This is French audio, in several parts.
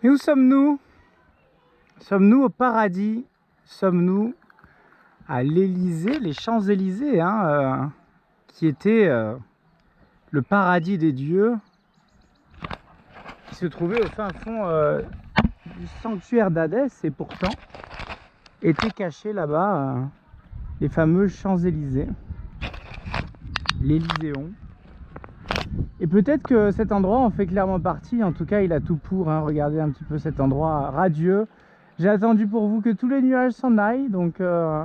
Et où sommes-nous? Sommes-nous au paradis? Sommes-nous à l'Élysée, les Champs-Élysées, hein, qui était le paradis des dieux, qui se trouvait au fin fond du sanctuaire d'Hadès, et pourtant étaient cachés là-bas les fameux Champs-Élysées, l'Élyséon. Et peut-être que cet endroit en fait clairement partie, en tout cas il a tout pour, hein. Regardez un petit peu cet endroit radieux. J'ai attendu pour vous que tous les nuages s'en aillent, donc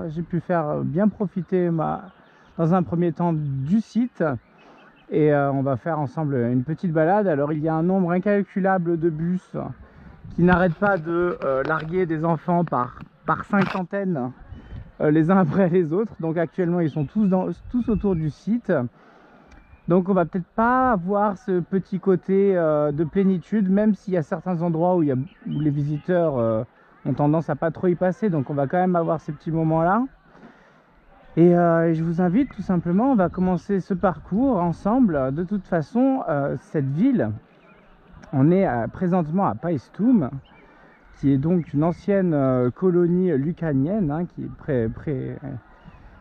j'ai pu faire bien profiter dans un premier temps du site. Et on va faire ensemble une petite balade. Alors il y a un nombre incalculable de bus qui n'arrêtent pas de larguer des enfants par cinquantaines les uns après les autres. Donc actuellement ils sont tous autour du site. Donc on va peut-être pas avoir ce petit côté de plénitude, même s'il y a certains endroits où les visiteurs ont tendance à pas trop y passer. Donc on va quand même avoir ces petits moments là. Et je vous invite tout simplement, on va commencer ce parcours ensemble. De toute façon, cette ville, on est présentement à Paestum, qui est donc une ancienne colonie lucanienne, hein, qui est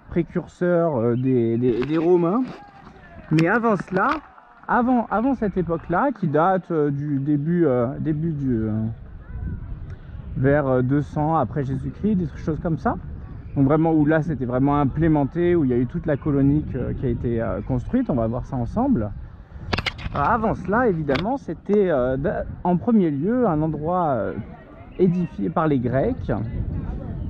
précurseur des Romains. Mais avant cela, avant cette époque-là, qui date du début vers 200 après Jésus-Christ, des choses comme ça. Donc vraiment où là c'était vraiment implémenté, où il y a eu toute la colonie qui a été construite, on va voir ça ensemble. Avant cela évidemment c'était en premier lieu un endroit édifié par les Grecs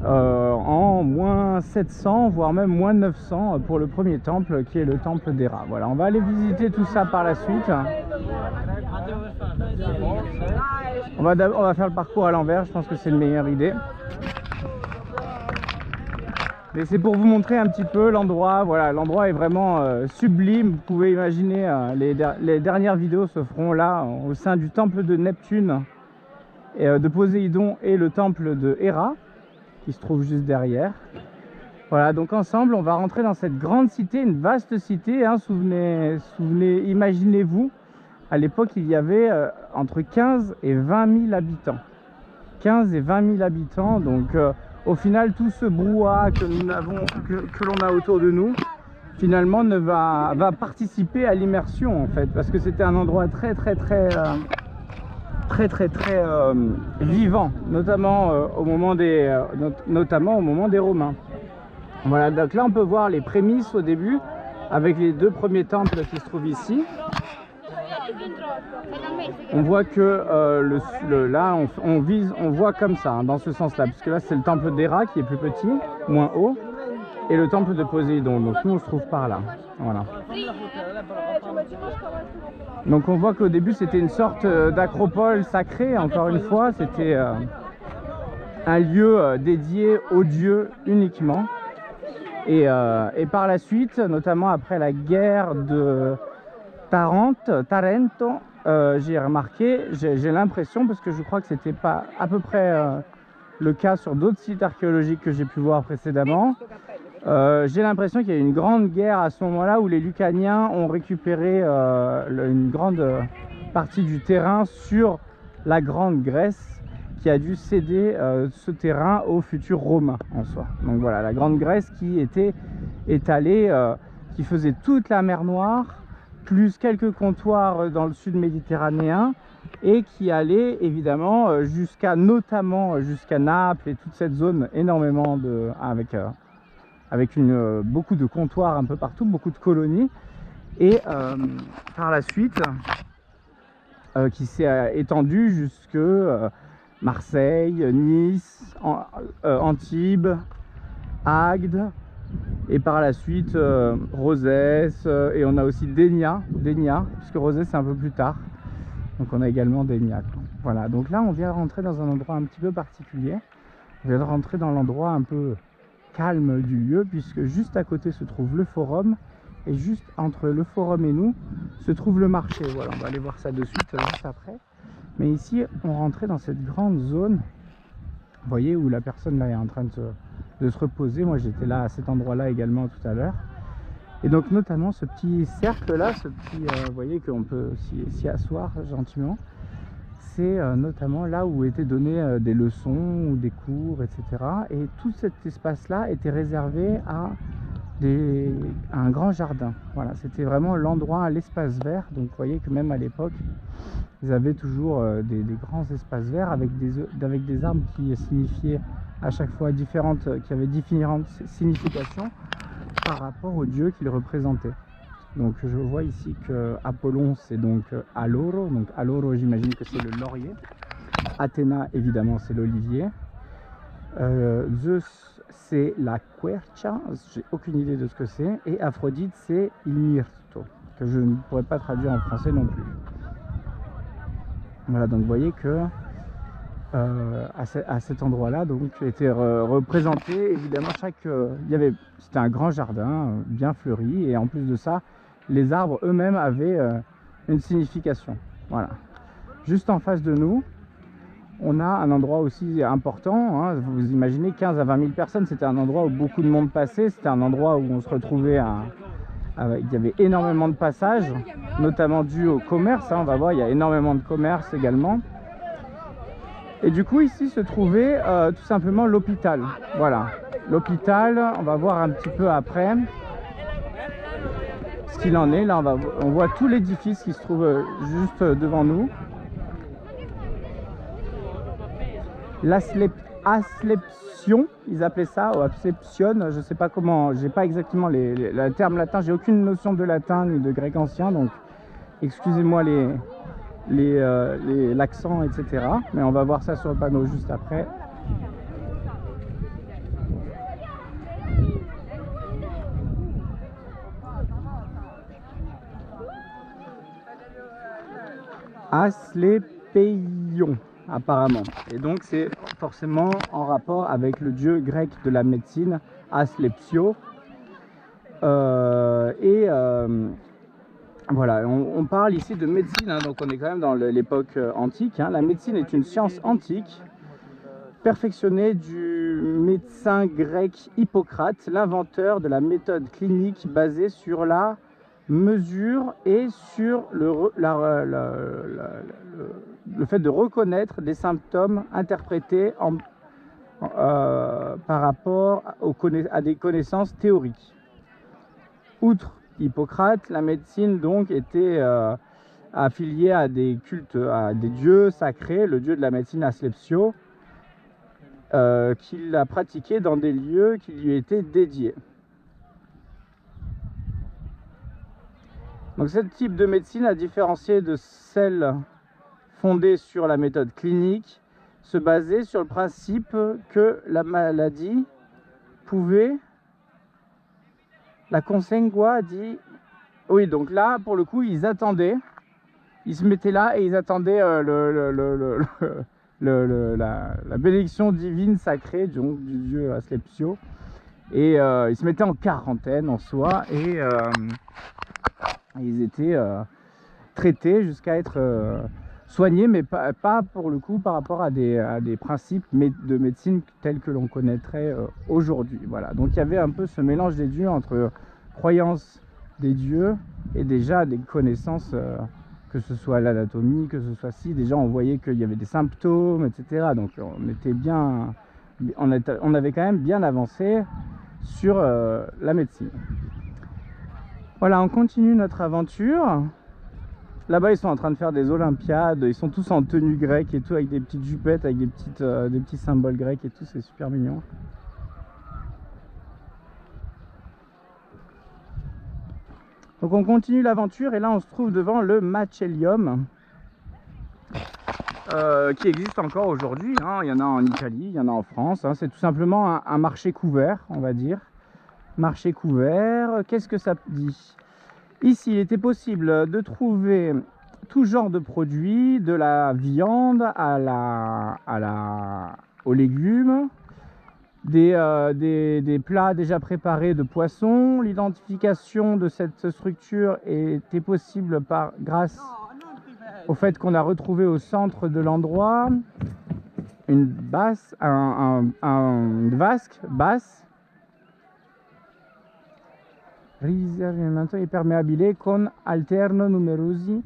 en moins 700 voire même moins 900 pour le premier temple qui est le temple d'Héra. Voilà, on va aller visiter tout ça par la suite. On va faire le parcours à l'envers, je pense que c'est une meilleure idée. Mais c'est pour vous montrer un petit peu l'endroit. Voilà, l'endroit est vraiment sublime. Vous pouvez imaginer, les dernières vidéos se feront là, au sein du temple de Neptune, de Poséidon et le temple de Héra, qui se trouve juste derrière. Voilà, donc ensemble, on va rentrer dans cette grande cité, une vaste cité. Hein, imaginez-vous, à l'époque, il y avait entre 15 et 20 000 habitants. 15 et 20 000 habitants, donc au final tout ce brouhaha que l'on a autour de nous finalement va participer à l'immersion en fait, parce que c'était un endroit très vivant, notamment au moment des Romains. Voilà, donc là on peut voir les prémices au début avec les deux premiers temples qui se trouvent ici. On voit que là on voit comme ça, hein, dans ce sens là, puisque là c'est le temple d'Héra qui est plus petit, moins haut, et le temple de Poséidon. Donc nous on se trouve par là. Voilà. Donc on voit qu'au début c'était une sorte d'acropole sacrée, encore une fois, c'était un lieu dédié aux dieux uniquement. Et par la suite, notamment après la guerre de Tarento, j'ai remarqué, j'ai l'impression, parce que je crois que c'était pas à peu près le cas sur d'autres sites archéologiques que j'ai pu voir précédemment, j'ai l'impression qu'il y a eu une grande guerre à ce moment-là où les Lucaniens ont récupéré une grande partie du terrain sur la Grande Grèce, qui a dû céder ce terrain aux futurs Romains en soi. Donc voilà, la Grande Grèce qui était étalée, qui faisait toute la mer Noire, plus quelques comptoirs dans le sud méditerranéen, et qui allait évidemment notamment jusqu'à Naples et toute cette zone énormément avec beaucoup de comptoirs un peu partout, beaucoup de colonies, et par la suite qui s'est étendue jusque Marseille, Nice, Antibes, Agde, et par la suite Rosès, et on a aussi Dénia, puisque Rosès c'est un peu plus tard, donc on a également Dénia. Voilà, donc là on vient rentrer dans un endroit un petit peu particulier, on vient de rentrer dans l'endroit un peu calme du lieu, puisque juste à côté se trouve le forum, et juste entre le forum et nous se trouve le marché. Voilà, on va aller voir ça de suite juste après. Mais ici on rentrait dans cette grande zone, vous voyez, où la personne là est en train de se reposer. Moi j'étais là à cet endroit là également tout à l'heure, et donc notamment ce petit cercle là, vous voyez qu'on peut s'y asseoir gentiment. c'est notamment là où étaient données des leçons ou des cours, etc. Et tout cet espace-là était réservé à un grand jardin. Voilà, c'était vraiment l'endroit, l'espace vert. Donc vous voyez que même à l'époque, ils avaient toujours des grands espaces verts avec des arbres qui signifiaient à chaque fois différentes, qui avaient différentes significations par rapport au dieu qu'ils représentaient. Donc je vois ici que Apollon c'est donc Alloro, donc Alloro j'imagine que c'est le laurier. Athéna évidemment c'est l'olivier. Zeus c'est la quercia, j'ai aucune idée de ce que c'est, et Aphrodite c'est il myrto, que je ne pourrais pas traduire en français non plus. Voilà, donc vous voyez que à cet endroit-là, donc était représenté évidemment c'était un grand jardin bien fleuri, et en plus de ça, les arbres eux-mêmes avaient une signification. Voilà. Juste en face de nous, on a un endroit aussi important, hein. Vous imaginez 15 à 20 000 personnes, c'était un endroit où beaucoup de monde passait, c'était un endroit où on se retrouvait il y avait énormément de passages, notamment dû au commerce, hein. On va voir, il y a énormément de commerce également. Et du coup ici se trouvait tout simplement l'hôpital. Voilà, l'hôpital, on va voir un petit peu après ce qu'il en est. Là on voit tout l'édifice qui se trouve juste devant nous. L'ascleption, ils appelaient ça, ou ascleption, je ne sais pas comment, j'ai pas exactement le terme latin, j'ai aucune notion de latin ni de grec ancien, donc excusez-moi l'accent, etc. Mais on va voir ça sur le panneau juste après. Asclépion apparemment, et donc c'est forcément en rapport avec le dieu grec de la médecine, Asclepio. Voilà, on parle ici de médecine, hein, donc on est quand même dans l'époque antique, hein. La médecine est une science antique perfectionnée du médecin grec Hippocrate, l'inventeur de la méthode clinique basée sur la mesure et sur le fait de reconnaître des symptômes interprétés par rapport à des connaissances théoriques. Outre Hippocrate, la médecine donc était affiliée à des cultes, à des dieux sacrés, le dieu de la médecine Asclepio, qu'il a pratiqué dans des lieux qui lui étaient dédiés. Donc ce type de médecine, à différencier de celle fondée sur la méthode clinique, se basait sur le principe que la maladie pouvait... La consengua dit... Oui, donc là, pour le coup, ils attendaient. Ils se mettaient là et ils attendaient la bénédiction divine sacrée donc, du dieu Asclepio. Et ils se mettaient en quarantaine en soi. Et ils étaient traités jusqu'à être soignés, mais pas pour le coup par rapport à des principes de médecine tels que l'on connaîtrait aujourd'hui. Voilà. Donc il y avait un peu ce mélange des dieux entre croyances des dieux et déjà des connaissances, que ce soit l'anatomie, que ce soit déjà on voyait qu'il y avait des symptômes, etc. Donc on avait quand même bien avancé sur la médecine. Voilà, on continue notre aventure. Là-bas, ils sont en train de faire des olympiades. Ils sont tous en tenue grecque et tout, avec des petites jupettes, avec des petits symboles grecs et tout. C'est super mignon. Donc on continue l'aventure et là on se trouve devant le Macellum, qui existe encore aujourd'hui, hein. Il y en a en Italie, il y en a en France, hein. C'est tout simplement un marché couvert, on va dire. Marché couvert, qu'est-ce que ça dit? Ici, il était possible de trouver tout genre de produits, de la viande aux légumes, des plats déjà préparés de poissons. L'identification de cette structure était possible grâce au fait qu'on a retrouvé au centre de l'endroit une vasque basse riservamento e permeabile con alterno numerosi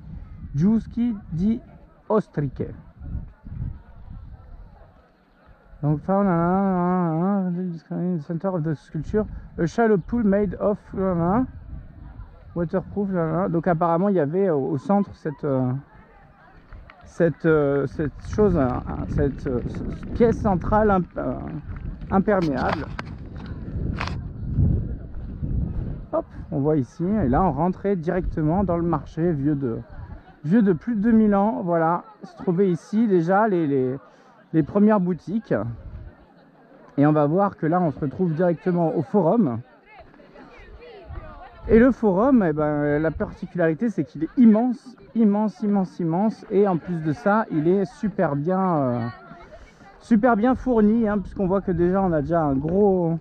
giuschi di Ostrike. Donc, found the center of the sculpture, a shallow pool made of waterproof. Donc, apparemment, il y avait au centre cette chose, cette pièce centrale imperméable. Hop, on voit ici, et là, on rentrait directement dans le marché vieux de plus de 2000 ans. Voilà, se trouvait ici déjà les premières boutiques. Et on va voir que là, on se retrouve directement au forum. Et le forum, eh ben, la particularité, c'est qu'il est immense, immense, immense, immense. Et en plus de ça, il est super bien fourni, hein, puisqu'on voit que déjà, on a déjà un gros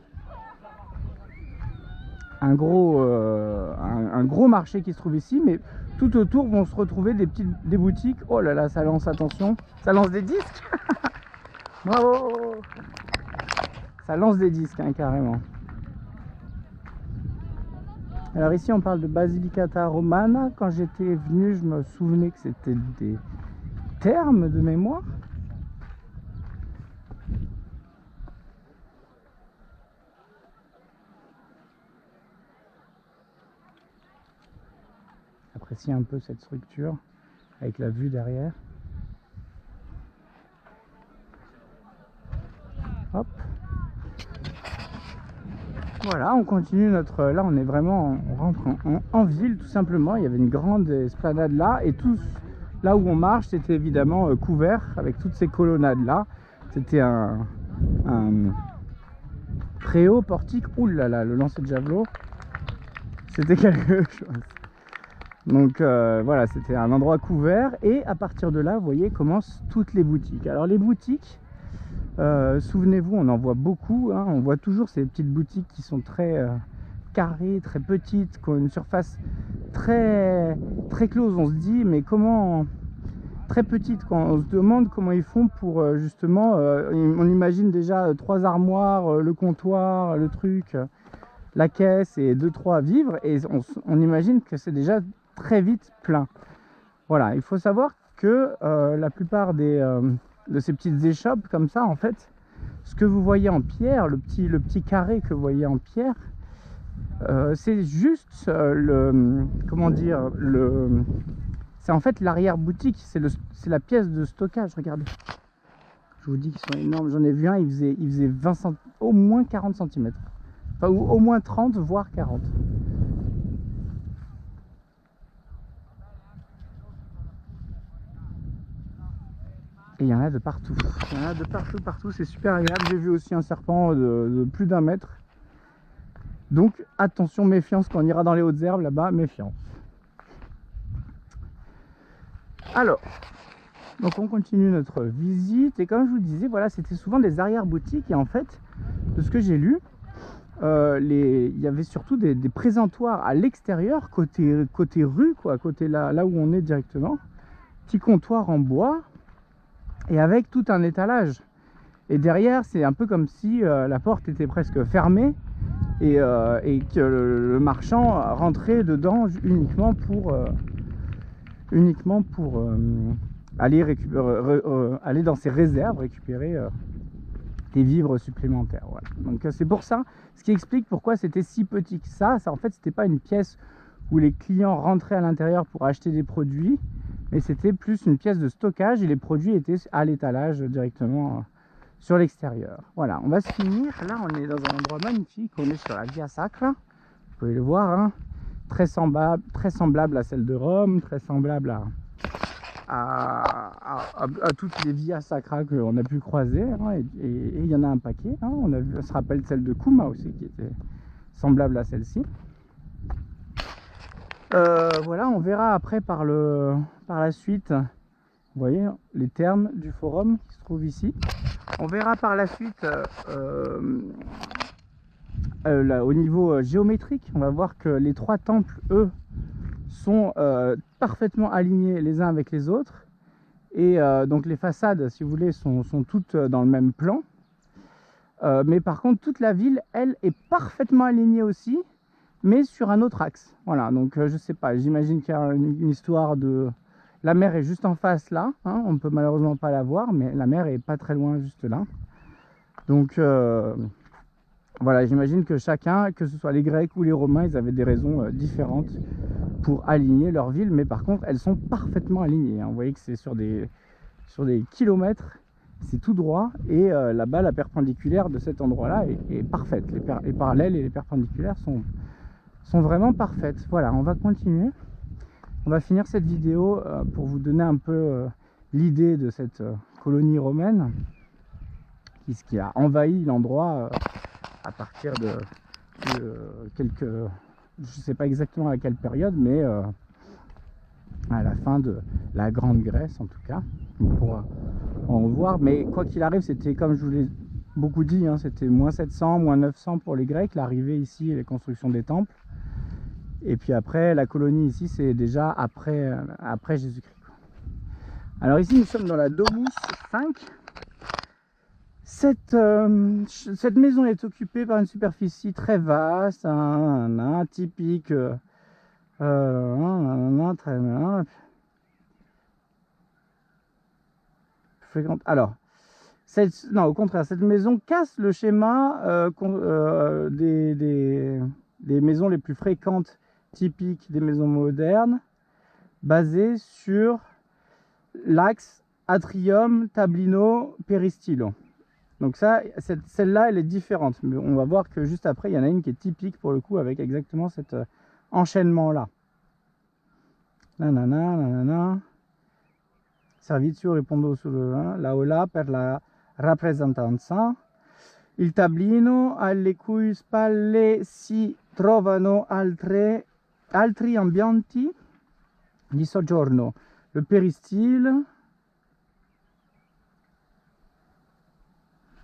marché qui se trouve ici. Mais tout autour vont se retrouver des boutiques. Oh là là, ça lance, attention, ça lance des disques. Bravo. Ça lance des disques, hein, carrément. Alors ici, on parle de Basilicata Romana. Quand j'étais venu, je me souvenais que c'était des thermes de mémoire. Appréciez un peu cette structure avec la vue derrière. Hop. Voilà, on continue notre... Là, on est vraiment... On rentre en ville, tout simplement. Il y avait une grande esplanade là. Et tout là où on marche, c'était évidemment couvert avec toutes ces colonnades-là. C'était un préau, portique. Ouh là là, le lancer de javelot. C'était quelque chose. Donc voilà, c'était un endroit couvert. Et à partir de là, vous voyez, commencent toutes les boutiques. Alors les boutiques... souvenez-vous, on en voit beaucoup, hein, on voit toujours ces petites boutiques qui sont très carrées, très petites, qui ont une surface très close. On se dit, mais comment, très petite, quand on se demande comment ils font pour justement, on imagine déjà 3 armoires, le comptoir, le truc, la caisse et 2-3 vivres, et on imagine que c'est déjà très vite plein. Voilà, il faut savoir que la plupart de ces petites échoppes comme ça, en fait, ce que vous voyez en pierre, le petit carré que vous voyez en pierre, c'est juste comment dire, c'est en fait l'arrière-boutique, c'est la pièce de stockage. Regardez, je vous dis qu'ils sont énormes. J'en ai vu un, il faisait 20 au moins 40 cm, enfin, ou au moins 30 voire 40. Et il y en a de partout. Il y en a de partout, c'est super agréable. J'ai vu aussi un serpent de plus d'1 mètre. Donc attention, méfiance quand on ira dans les hautes herbes là-bas, méfiance. Alors, donc on continue notre visite. Et comme je vous disais, voilà, c'était souvent des arrière-boutiques. Et en fait, de ce que j'ai lu, il y avait surtout des présentoirs à l'extérieur, côté rue, quoi, côté là où on est directement. Petit comptoir en bois. Et avec tout un étalage. Et derrière, c'est un peu comme si la porte était presque fermée et que le marchand rentrait dedans uniquement pour aller dans ses réserves récupérer des vivres supplémentaires. Voilà. Donc c'est pour ça, ce qui explique pourquoi c'était si petit que ça. En fait, c'était pas une pièce où les clients rentraient à l'intérieur pour acheter des produits, mais c'était plus une pièce de stockage et les produits étaient à l'étalage directement sur l'extérieur. Voilà, on va se finir. Là, on est dans un endroit magnifique. On est sur la Via Sacra. Vous pouvez le voir, hein, très semblable à celle de Rome, très semblable à toutes les Via Sacra qu'on a pu croiser. Hein, et il y en a un paquet. Hein, on se rappelle celle de Cuma aussi qui était semblable à celle-ci. Voilà, on verra après par la suite, vous voyez les termes du forum qui se trouvent ici. On verra par la suite là, au niveau géométrique. On va voir que les 3 temples, eux, sont parfaitement alignés les uns avec les autres. Et donc les façades, si vous voulez, sont toutes dans le même plan. Mais par contre, toute la ville, elle, est parfaitement alignée aussi, mais sur un autre axe. Voilà, donc je sais pas, j'imagine qu'il y a une histoire de La mer est juste en face là, hein, on ne peut malheureusement pas la voir, mais la mer est pas très loin juste là. Donc voilà, j'imagine que chacun, que ce soit les Grecs ou les Romains, ils avaient des raisons différentes pour aligner leur ville, mais par contre elles sont parfaitement alignées, hein. Vous voyez que c'est sur des kilomètres, c'est tout droit, et là-bas la perpendiculaire de cet endroit là est parfaite. Les parallèles et les perpendiculaires sont vraiment parfaites. Voilà, on va continuer, on va finir cette vidéo pour vous donner un peu l'idée de cette colonie romaine qui a envahi l'endroit à partir de quelques, je sais pas exactement à quelle période, mais à la fin de la Grande Grèce en tout cas, on pourra en voir. Mais quoi qu'il arrive, c'était, comme je vous l'ai beaucoup dit, hein, c'était moins 700, moins 900 pour les Grecs, l'arrivée ici et les constructions des temples. Et puis après, la colonie ici, c'est déjà après Jésus-Christ. Alors ici, nous sommes dans la Domus 5. Cette maison est occupée par une superficie très vaste, typique, très fréquente. Alors, non, au contraire, cette maison casse le schéma des maisons les plus fréquentes, typiques des maisons modernes, basées sur l'axe atrium, tablino, péristyle. Donc ça, celle-là, elle est différente. Mais on va voir que juste après, il y en a une qui est typique pour le coup, avec exactement cet enchaînement-là. Nanana, nanana. Servizio ripondo l'aula per la rappresentanza. Il tablino alle cui spalle si trovano altri ambienti di soggiorno. Le péristyle.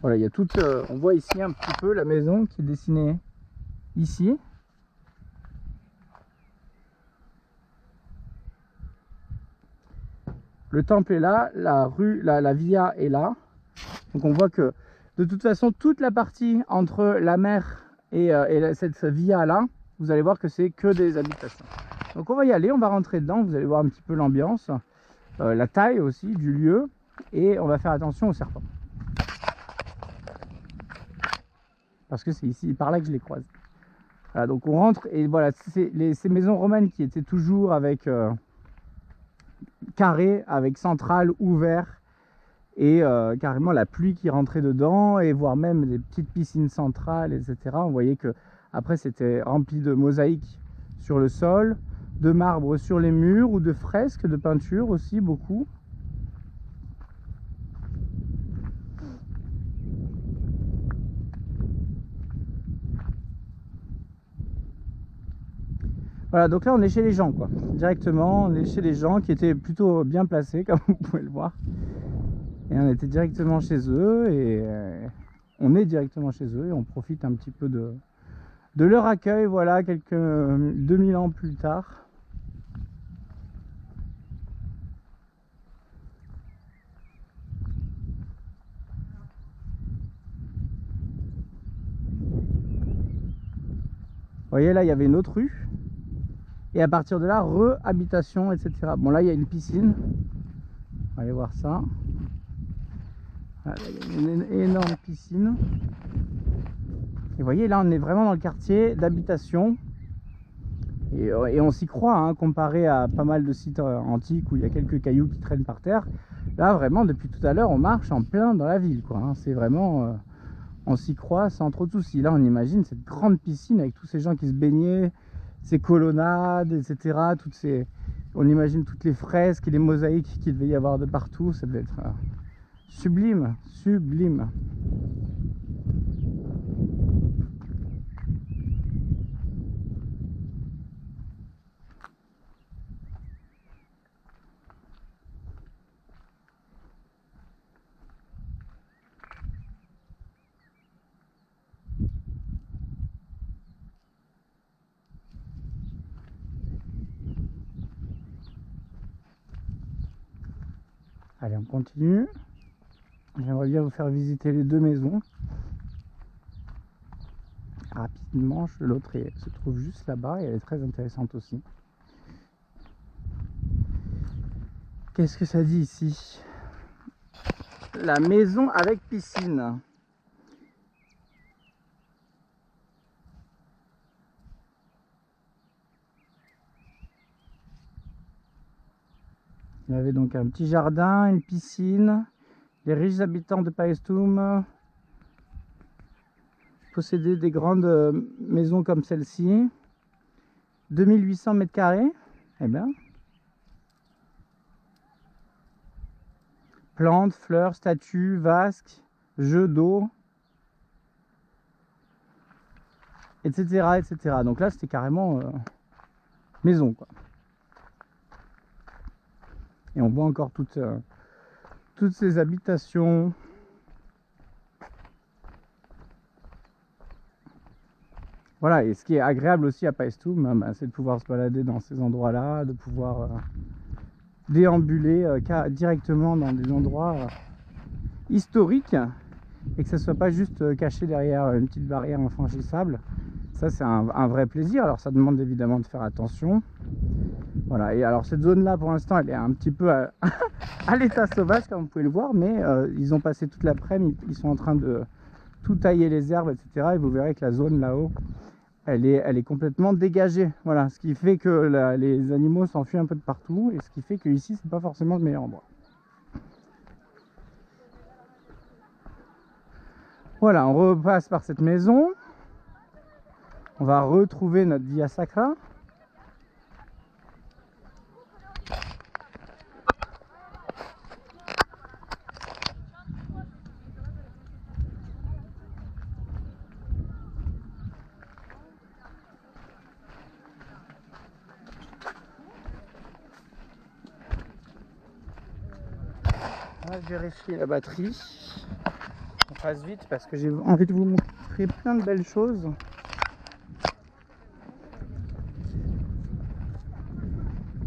Voilà, il y a toute, on voit ici un petit peu la maison qui est dessinée ici. Le temple est là, la via est là. Donc on voit que de toute façon, toute la partie entre la mer et cette via là, vous allez voir que c'est que des habitations. Donc on va y aller, on va rentrer dedans, vous allez voir un petit peu l'ambiance, la taille aussi du lieu, et on va faire attention aux serpents. Parce que c'est ici, par là que je les croise. Voilà, donc on rentre, et voilà, ces maisons romaines qui étaient toujours avec carré, avec centrale ouvert, et carrément la pluie qui rentrait dedans, et voire même des petites piscines centrales, etc. On voyait que après c'était rempli de mosaïques sur le sol, de marbre sur les murs, ou de fresques, de peinture aussi, beaucoup. Voilà, donc là on est chez les gens, quoi. Directement, on est chez les gens qui étaient plutôt bien placés, comme vous pouvez le voir. Et on était directement chez eux, et on est directement chez eux, et on profite un petit peu de leur accueil, voilà, quelques 2000 ans plus tard. Vous voyez, là il y avait une autre rue. Et à partir de là, habitation, etc. Bon, là, il y a une piscine. On va aller voir ça. Voilà, il y a une énorme piscine. Et vous voyez, là, on est vraiment dans le quartier d'habitation. Et on s'y croit, hein, comparé à pas mal de sites antiques où il y a quelques cailloux qui traînent par terre. Là, vraiment, depuis tout à l'heure, on marche en plein dans la ville, quoi, hein. C'est vraiment... on s'y croit sans trop de soucis. Là, on imagine cette grande piscine avec tous ces gens qui se baignaient, ces colonnades, etc. On imagine toutes les fresques et les mosaïques qu'il devait y avoir de partout. Ça devait être sublime, sublime. Allez, on continue. J'aimerais bien vous faire visiter les deux maisons rapidement. L'autre se trouve juste là-bas et elle est très intéressante aussi. Qu'est-ce que ça dit ici? La maison avec piscine. Il y avait donc un petit jardin, une piscine. Les riches habitants de Paestum possédaient des grandes maisons comme celle-ci. 2800 mètres carrés. Eh bien. Plantes, fleurs, statues, vasques, jeux d'eau, etc., etc. Donc là, c'était carrément maison, quoi. Et on voit encore toutes ces habitations. Voilà, et ce qui est agréable aussi à Paestum, c'est de pouvoir se balader dans ces endroits-là, de pouvoir déambuler directement dans des endroits historiques et que ça ne soit pas juste caché derrière une petite barrière infranchissable. Ça, c'est un vrai plaisir. Alors, ça demande évidemment de faire attention. Voilà, et alors cette zone-là, pour l'instant, elle est un petit peu à l'état sauvage, comme vous pouvez le voir, mais ils ont passé toute l'après-midi, ils sont en train de tout tailler les herbes, etc. Et vous verrez que la zone là-haut, elle est complètement dégagée. Voilà, ce qui fait que les animaux s'enfuient un peu de partout, et ce qui fait que ici, c'est pas forcément le meilleur endroit. Voilà, on repasse par cette maison. On va retrouver notre Via Sacra. On va vérifier la batterie. On passe vite parce que j'ai envie de vous montrer plein de belles choses.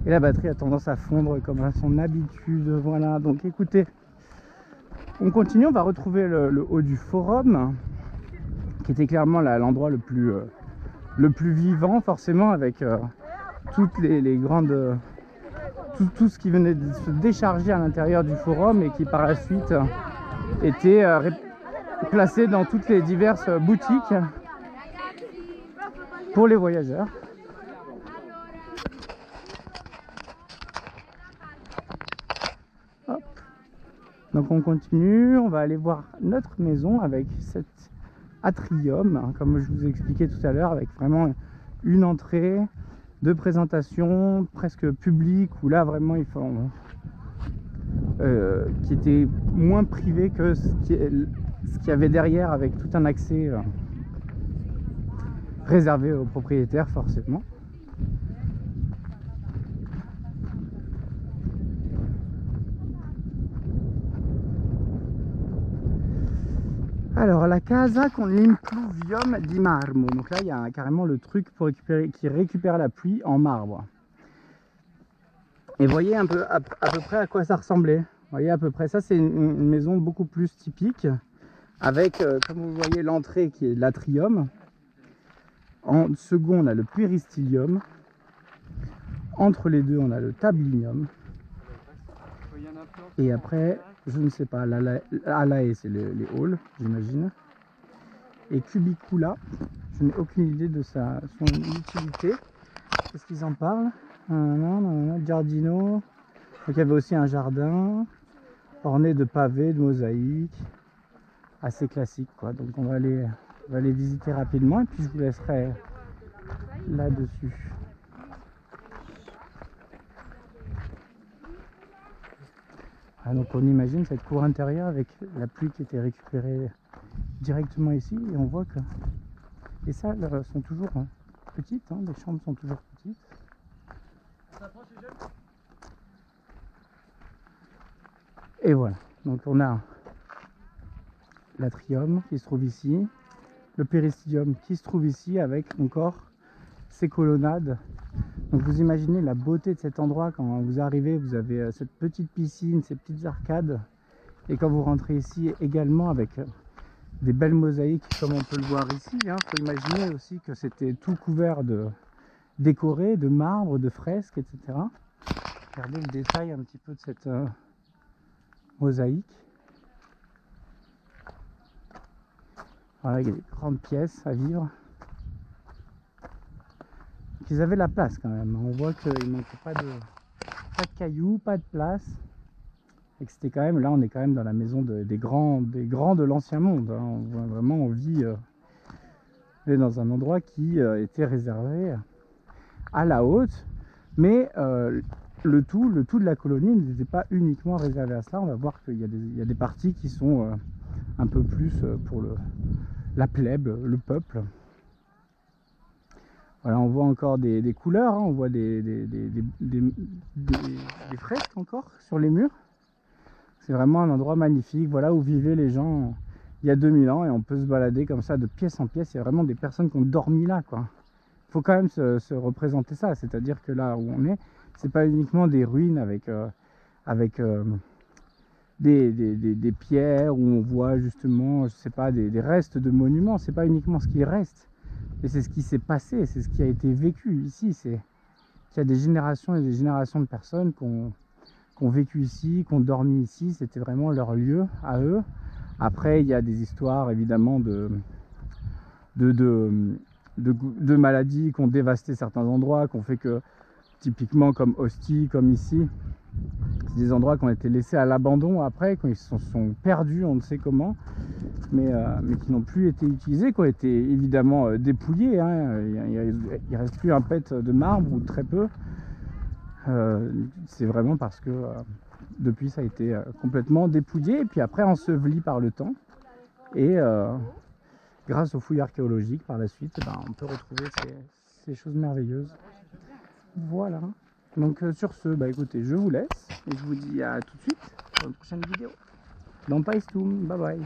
Et la batterie a tendance à fondre comme à son habitude. Voilà, donc écoutez, on continue, on va retrouver le haut du forum, qui était clairement l'endroit le plus vivant, forcément, avec toutes les grandes... Tout ce qui venait de se décharger à l'intérieur du forum et qui par la suite était placé dans toutes les diverses boutiques pour les voyageurs. Hop. Donc on continue, on va aller voir notre maison avec cet atrium, comme je vous ai expliqué tout à l'heure, avec vraiment une entrée de présentation presque publique, où là vraiment il faut qui était moins privé que ce qu'il y avait derrière, avec tout un accès réservé aux propriétaires forcément. Alors la casa con l'impluvium di marmo. Donc là il y a carrément le truc pour qui récupère la pluie en marbre. Et voyez un peu à peu près à quoi ça ressemblait. Vous voyez à peu près, ça c'est une maison beaucoup plus typique, avec comme vous voyez l'entrée qui est l'atrium. En second on a le péristilium. Entre les deux on a le tablinium. Et après, je ne sais pas, alae c'est les halls, j'imagine. Et cubicula, je n'ai aucune idée de son utilité. Qu'est-ce qu'ils en parlent? Giardino. Donc il y avait aussi un jardin orné de pavés, de mosaïques, assez classique quoi. Donc on va aller visiter rapidement et puis je vous laisserai là-dessus. Ah, donc on imagine cette cour intérieure avec la pluie qui était récupérée directement ici, et on voit que les salles sont toujours petites, hein, les chambres sont toujours petites. Et voilà, donc on a l'atrium qui se trouve ici, le péristilium qui se trouve ici avec encore ces colonnades. Donc vous imaginez la beauté de cet endroit. Quand vous arrivez, vous avez cette petite piscine, ces petites arcades, et quand vous rentrez ici également avec des belles mosaïques comme on peut le voir ici, hein. Faut imaginer aussi que c'était tout couvert de décoré, de marbre, de fresques, etc. Regardez le détail un petit peu de cette mosaïque. Voilà, il y a des grandes pièces à vivre. Ils avaient la place quand même. On voit qu'il ne manquait pas de cailloux, pas de place. Et que c'était quand même, là on est quand même dans la maison des grands de l'ancien monde. Hein. On voit vraiment, on vit dans un endroit qui était réservé à la haute. Mais le tout de la colonie n'était pas uniquement réservé à cela. On va voir qu'il y a des parties qui sont un peu plus pour la plèbe, le peuple. Voilà, on voit encore des couleurs, hein. On voit des fresques encore sur les murs. C'est vraiment un endroit magnifique, voilà où vivaient les gens il y a 2000 ans, et on peut se balader comme ça de pièce en pièce. Il y a vraiment des personnes qui ont dormi là, quoi. Il faut quand même se représenter ça, c'est-à-dire que là où on est, c'est pas uniquement des ruines avec des pierres où on voit justement, je sais pas, des restes de monuments. C'est pas uniquement ce qui reste, mais c'est ce qui s'est passé, c'est ce qui a été vécu ici. C'est qu'il y a des générations et des générations de personnes qui ont vécu ici, qui ont dormi ici. C'était vraiment leur lieu à eux. Après, il y a des histoires évidemment de maladies qui ont dévasté certains endroits, qui ont fait que, typiquement comme Ostie, comme ici, c'est des endroits qui ont été laissés à l'abandon après, quand ils se sont perdus, on ne sait comment, mais qui n'ont plus été utilisés, qui ont été évidemment dépouillés. Hein. Il ne reste plus un pet de marbre, ou très peu. C'est vraiment parce que depuis ça a été complètement dépouillé, et puis après enseveli par le temps. Et grâce aux fouilles archéologiques par la suite, on peut retrouver ces choses merveilleuses. Voilà. Donc sur ce, écoutez, je vous laisse et je vous dis à tout de suite pour une prochaine vidéo. Dans Paestum, bye bye.